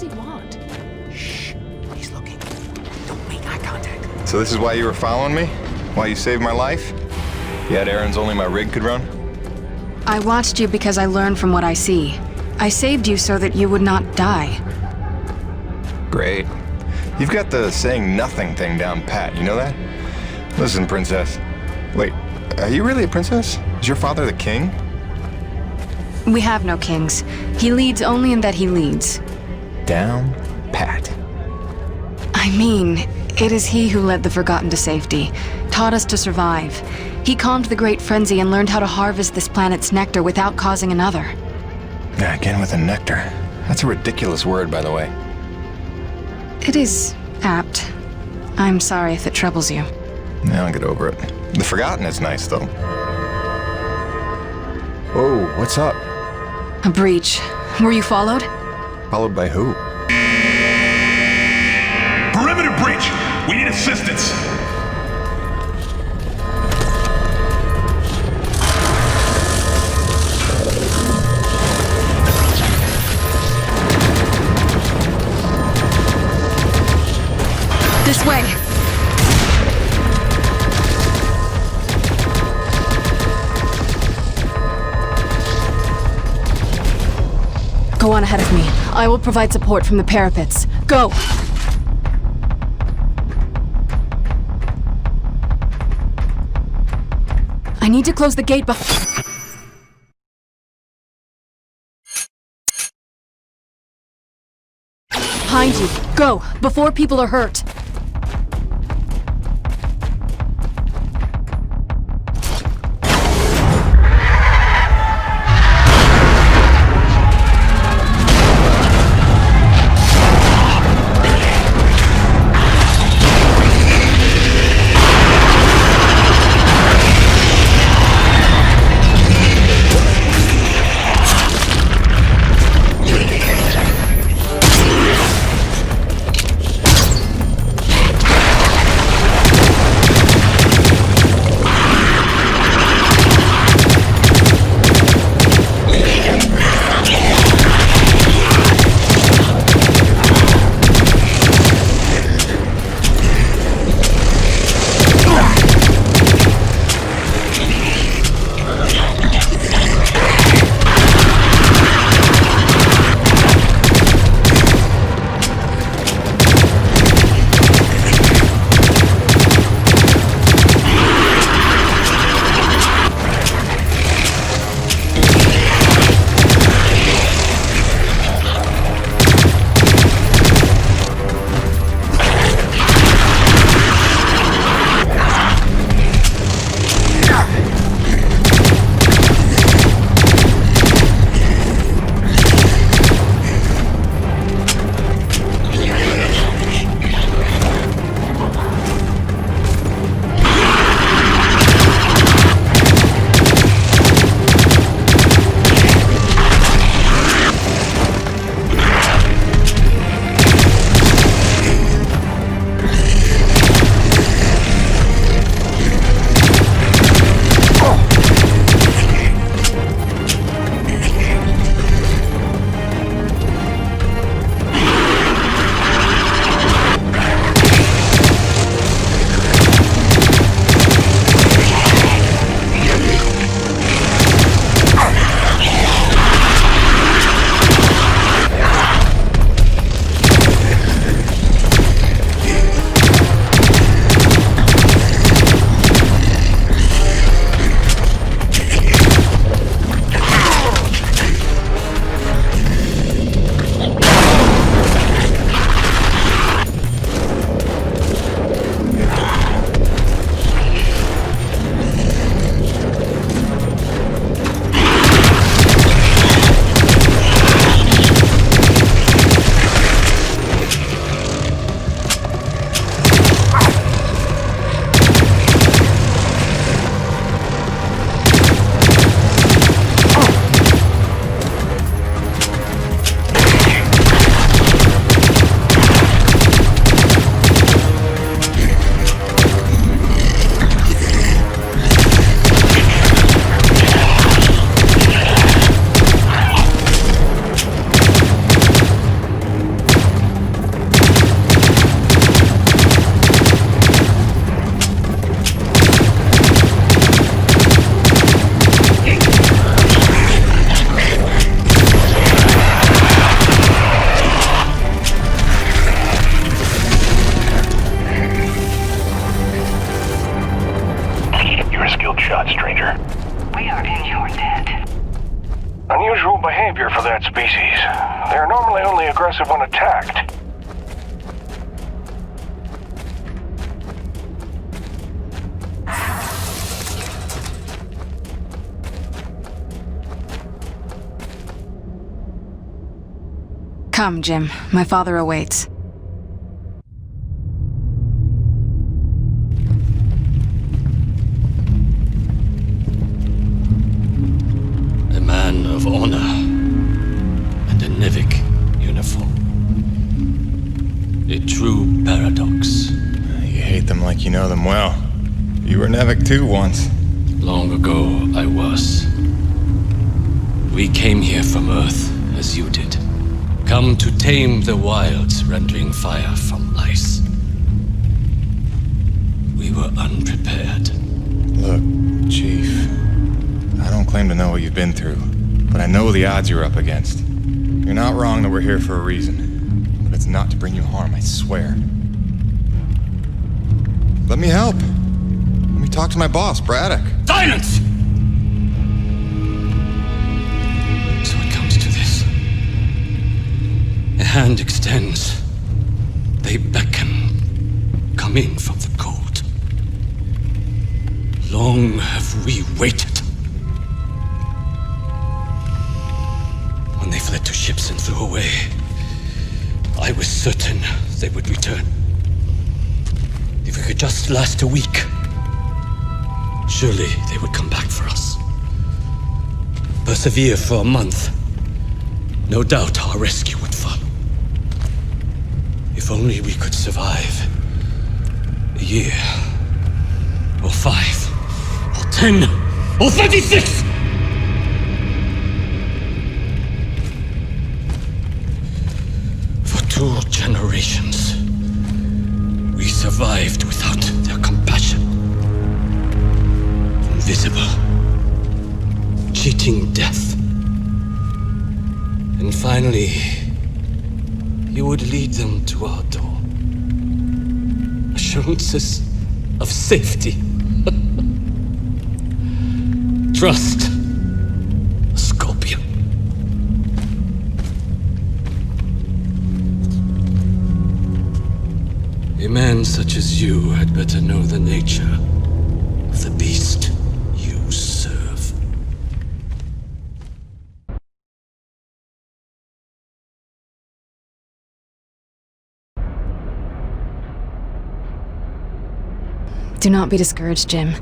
does he want? Shh. He's looking. Don't make eye contact. So this is why you were following me? Why you saved my life? You had errands only my rig could run? I watched you because I learned from what I see. I saved you so that you would not die. Great. You've got the saying nothing thing down pat, you know that? Listen, princess. Wait, are you really a princess? Is your father the king? We have no kings. He leads only in that he leads. Down pat. I mean, it is he who led the Forgotten to safety, taught us to survive. He calmed the Great Frenzy and learned how to harvest this planet's nectar without causing another. Yeah, again with the nectar. That's a ridiculous word, by the way. It is apt. I'm sorry if it troubles you. Yeah, I'll get over it. The Forgotten is nice, though. Oh, what's up? A breach. Were you followed? Followed by who? Perimeter breach! We need assistance! This way! Go on ahead of me. I will provide support from the parapets. Go! I need to close the gate behind you. Go, before people are hurt. They're normally only aggressive when attacked. Come, Jim. My father awaits. A man of honor and a Nivik uniform. A true paradox. You hate them like you know them well. You were Nevik too once. Long ago, I was. We came here from Earth, as you did. Come to tame the wilds, rendering fire from ice. We were unprepared. Look, Chief, I don't claim to know what you've been through, but I know the odds you're up against. You're not wrong that we're here for a reason, but it's not to bring you harm, I swear. Let me help. Let me talk to my boss, Braddock. Silence! So it comes to this. A hand extends. They beckon. Come in from the cold. Long have we waited. When they fled to ships and flew away, I was certain they would return. If we could just last a week, surely they would come back for us. Persevere for a month. No doubt our rescue would follow. If only we could survive. A year. Or 5. Or 10. Or 36! For 2 generations, we survived without their compassion. Invisible. Cheating death. And finally, you would lead them to our door. Assurances of safety. Trust. A scorpion. A man such as you had better know the nature of the beast you serve. Do not be discouraged, Jim.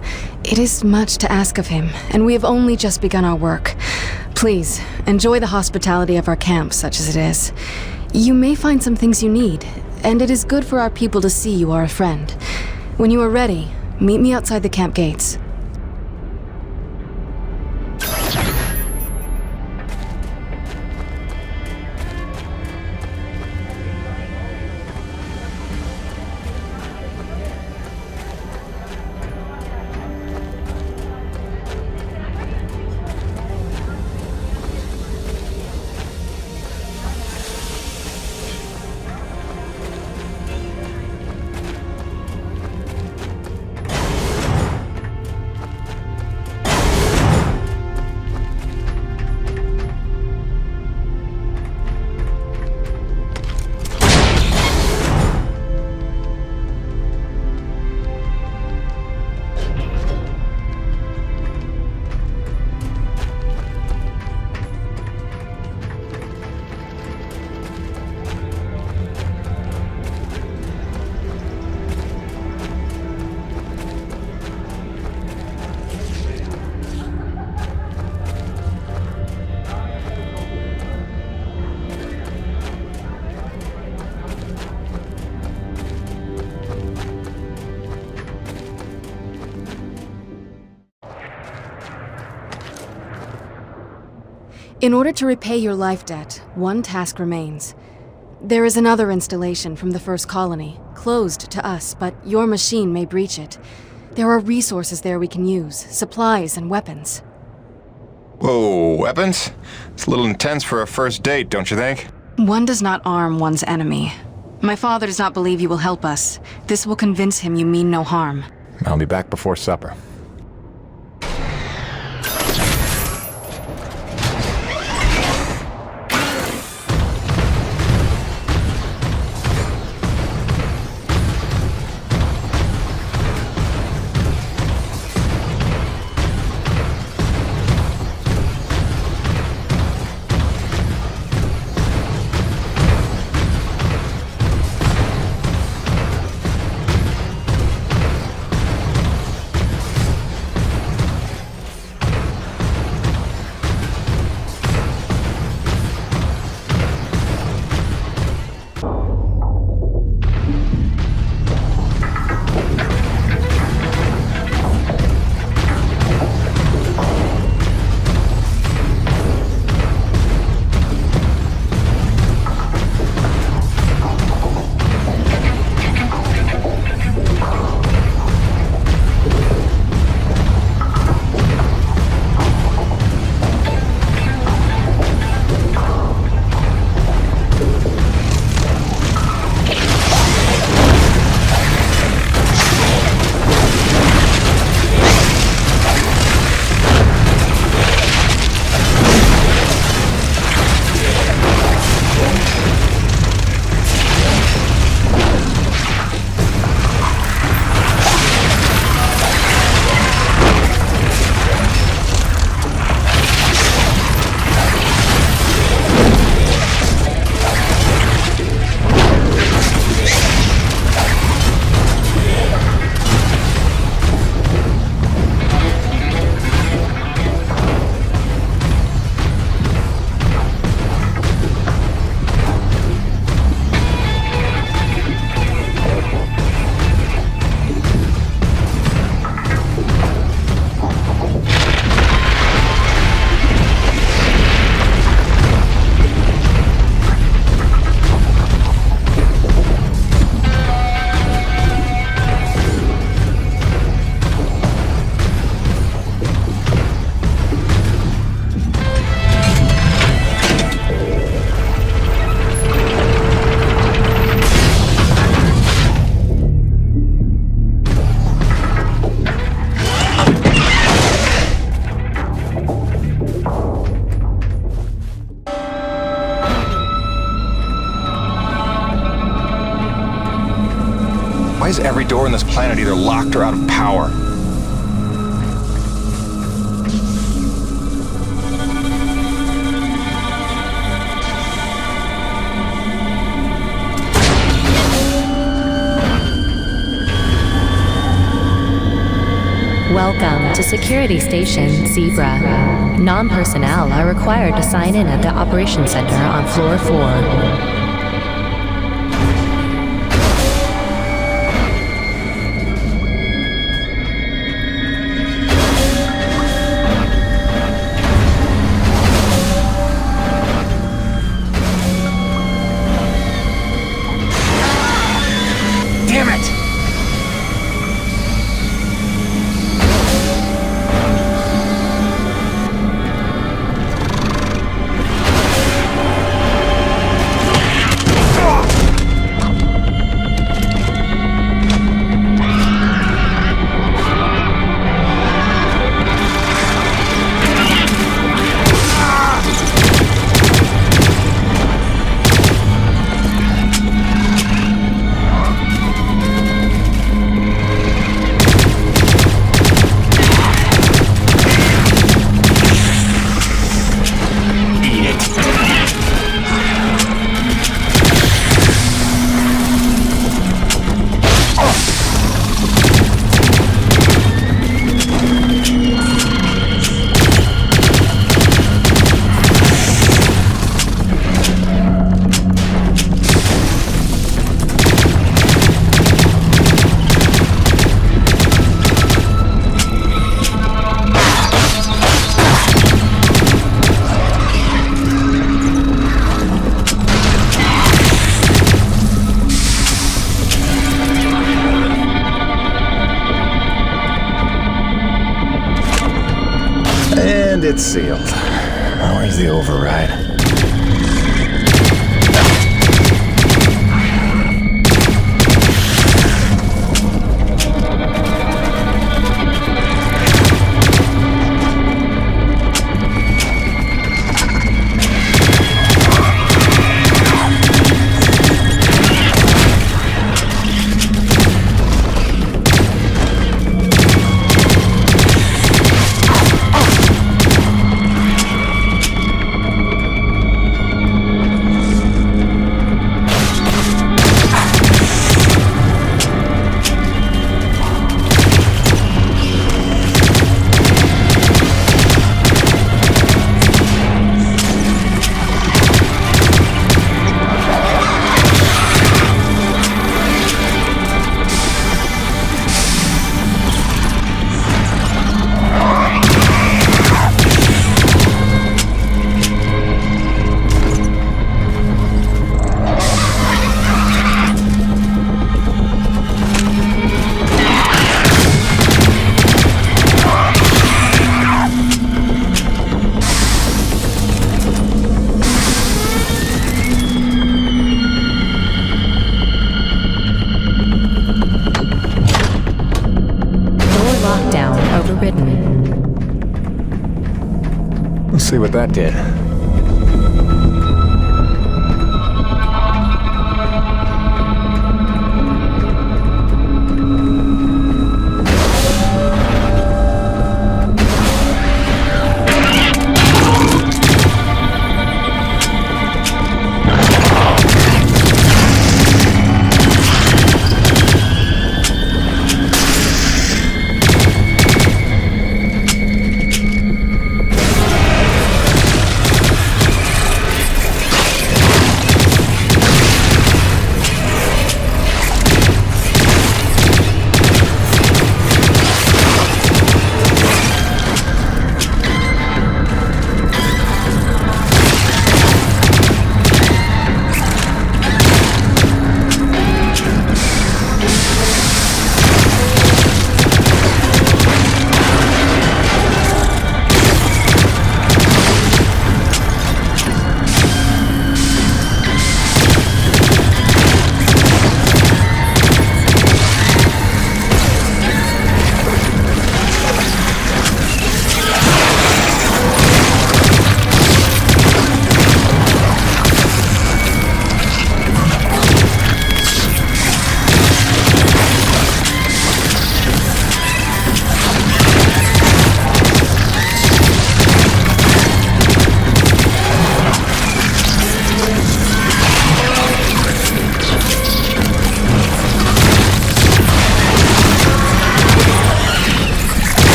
It is much to ask of him, and we have only just begun our work. Please, enjoy the hospitality of our camp, such as it is. You may find some things you need, and it is good for our people to see you are a friend. When you are ready, meet me outside the camp gates. In order to repay your life debt, one task remains. There is another installation from the first colony, closed to us, but your machine may breach it. There are resources there we can use, supplies and weapons. Whoa, weapons? It's a little intense for a first date, don't you think? One does not arm one's enemy. My father does not believe you will help us. This will convince him you mean no harm. I'll be back before supper. Why is every door on this planet either locked or out of power? Welcome to Security Station Zebra. Non-personnel are required to sign in at the Operations Center on Floor 4. And it's sealed. Now where's the override? Let's see what that did.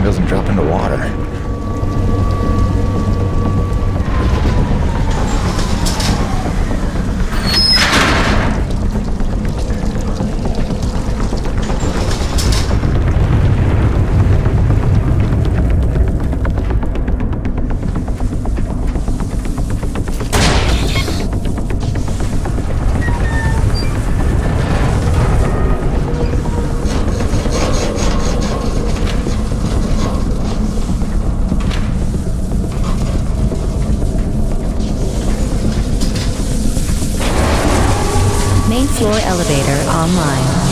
doesn't drop into water. Main floor elevator online.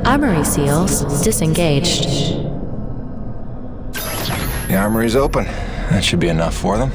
Armory seals disengaged. The armory's open. That should be enough for them.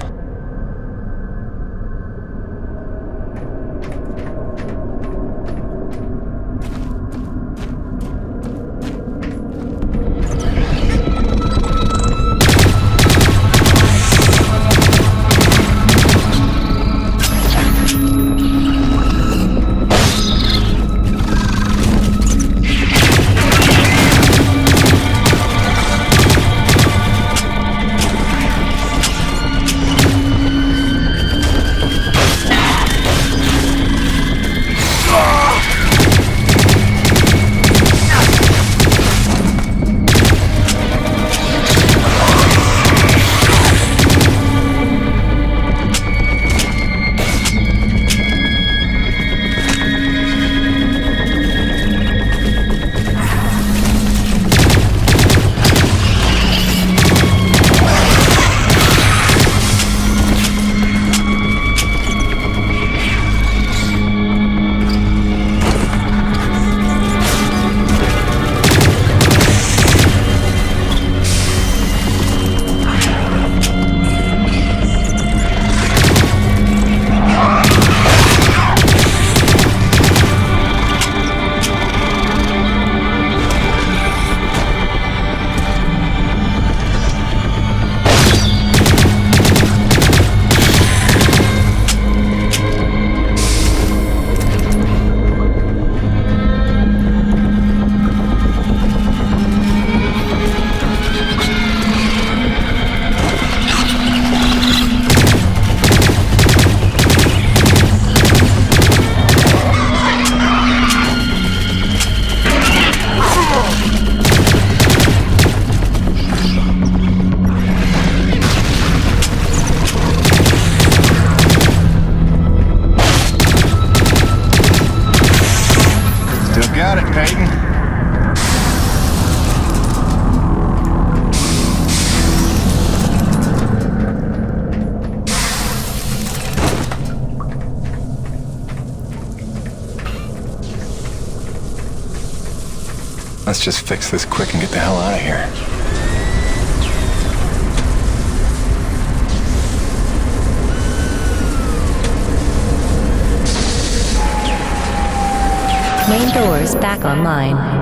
Peyton? Let's just fix this quick and get the hell out of here. Main doors back online.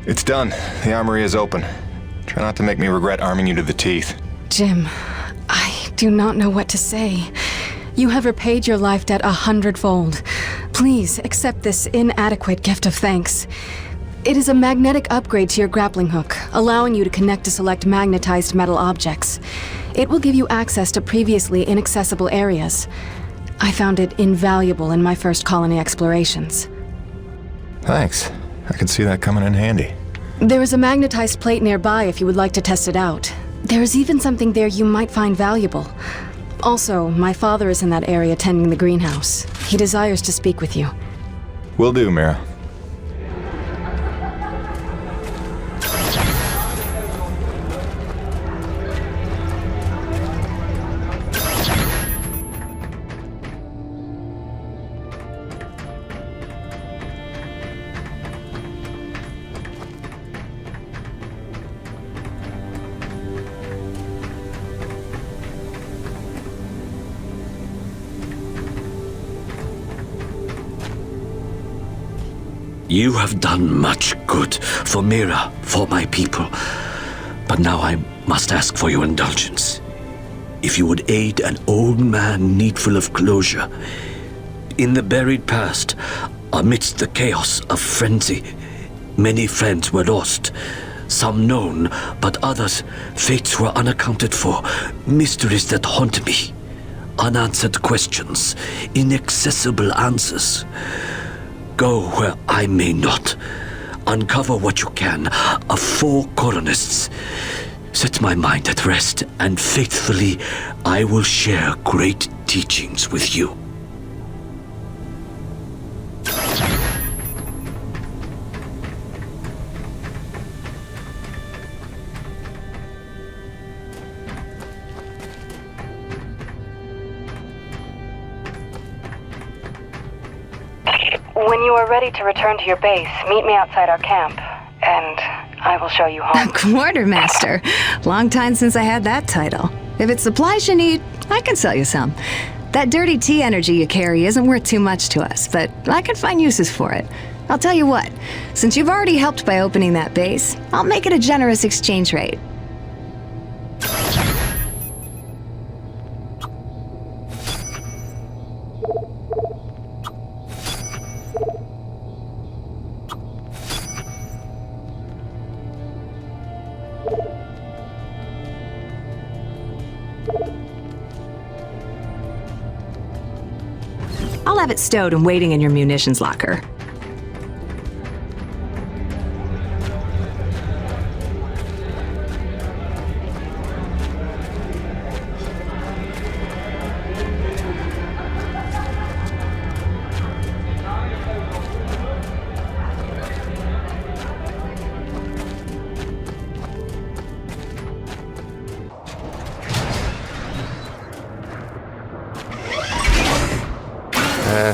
It's done. The armory is open. Try not to make me regret arming you to the teeth. Jim, I do not know what to say. You have repaid your life debt 100-fold. Please accept this inadequate gift of thanks. It is a magnetic upgrade to your grappling hook, allowing you to connect to select magnetized metal objects. It will give you access to previously inaccessible areas. I found it invaluable in my first colony explorations. Thanks. I could see that coming in handy. There is a magnetized plate nearby if you would like to test it out. There is even something there you might find valuable. Also, my father is in that area tending the greenhouse. He desires to speak with you. Will do, Mira. You have done much good for Mira, for my people. But now I must ask for your indulgence. If you would aid an old man needful of closure. In the buried past, amidst the chaos of frenzy, many friends were lost. Some known, but others, fates were unaccounted for. Mysteries that haunt me. Unanswered questions, inaccessible answers. Go where I may not. Uncover what you can of 4 colonists. Set my mind at rest, and faithfully I will share great teachings with you. When you are ready to return to your base, meet me outside our camp, and I will show you home. Quartermaster. Long time since I had that title. If it's supplies you need, I can sell you some. That dirty tea energy you carry isn't worth too much to us, but I can find uses for it. I'll tell you what, since you've already helped by opening that base, I'll make it a generous exchange rate. I'll have it stowed and waiting in your munitions locker.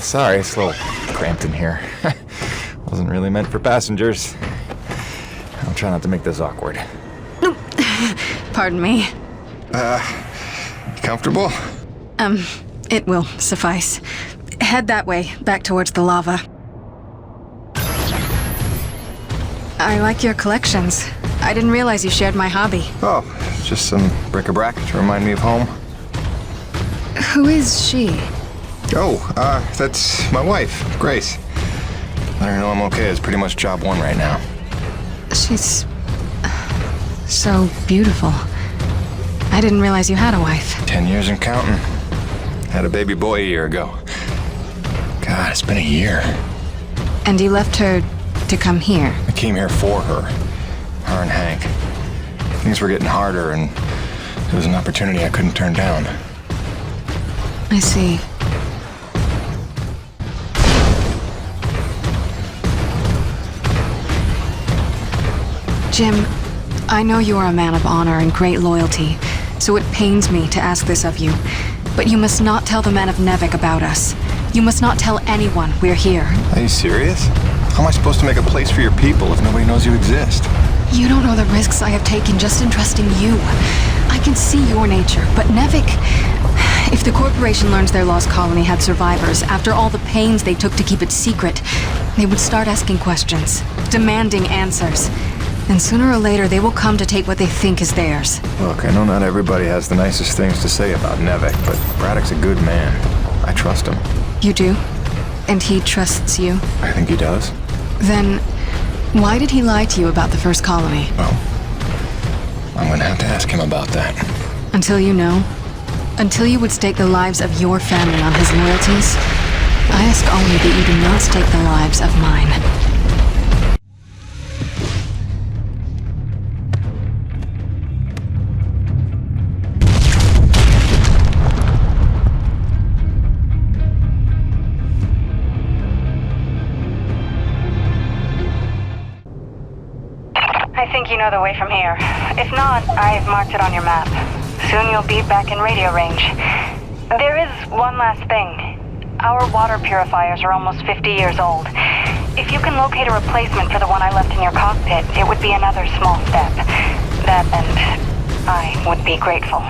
Sorry, it's a little cramped in here. Wasn't really meant for passengers. I'll try not to make this awkward. Pardon me. Comfortable? It will suffice. Head that way, back towards the lava. I like your collections. I didn't realize you shared my hobby. Oh, just some bric-a-brac to remind me of home. Who is she? Oh, that's my wife, Grace. Let her know I'm okay. It's pretty much job one right now. She's so beautiful. I didn't realize you had a wife. 10 years and counting. Had a baby boy a year ago. God, it's been a year. And you left her to come here. I came here for her. Her and Hank. Things were getting harder, and it was an opportunity I couldn't turn down. I see. Jim, I know you are a man of honor and great loyalty, so it pains me to ask this of you. But you must not tell the men of Nevik about us. You must not tell anyone we're here. Are you serious? How am I supposed to make a place for your people if nobody knows you exist? You don't know the risks I have taken just in trusting you. I can see your nature, but Nevik... If the corporation learns their lost colony had survivors, after all the pains they took to keep it secret, they would start asking questions, demanding answers. And sooner or later, they will come to take what they think is theirs. Look, I know not everybody has the nicest things to say about Nevik, but Braddock's a good man. I trust him. You do? And he trusts you? I think he does. Then, why did he lie to you about the first colony? Well, I'm gonna have to ask him about that. Until you know? Until you would stake the lives of your family on his loyalties? I ask only that you do not stake the lives of mine. I think you know the way from here. If not, I've marked it on your map. Soon you'll be back in radio range. There is one last thing. Our water purifiers are almost 50 years old. If you can locate a replacement for the one I left in your cockpit, it would be another small step. That and I would be grateful.